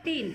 3।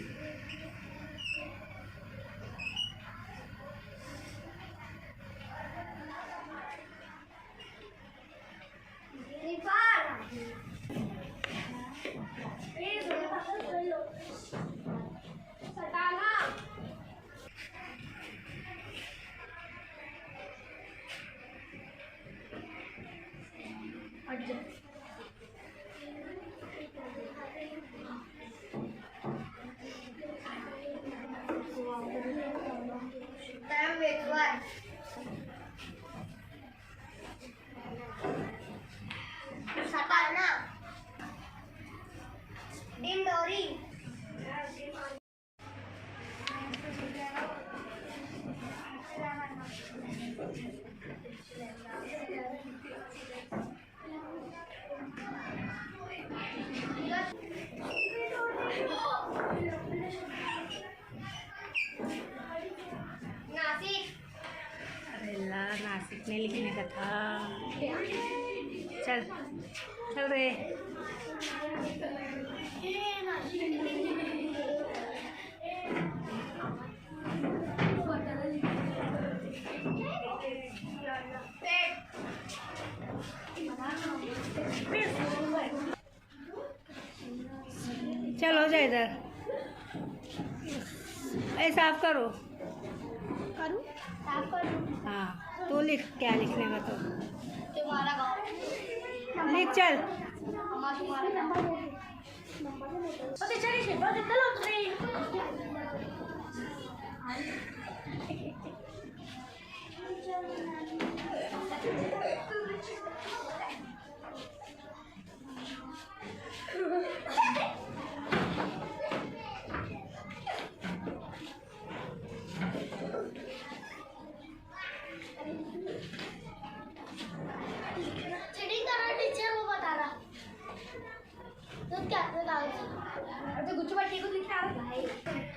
नासिक में लिखने का था। चल चल रे। चलो जा इधर। ऐसा आप करो। करूँ? साफ करूँ? हाँ तो लिख, क्या लिखने का तो तुम्हारा गाँव लिख। चल तुम्हारा गाँव तो क्या तो गुच्छ को लिखा है भाई।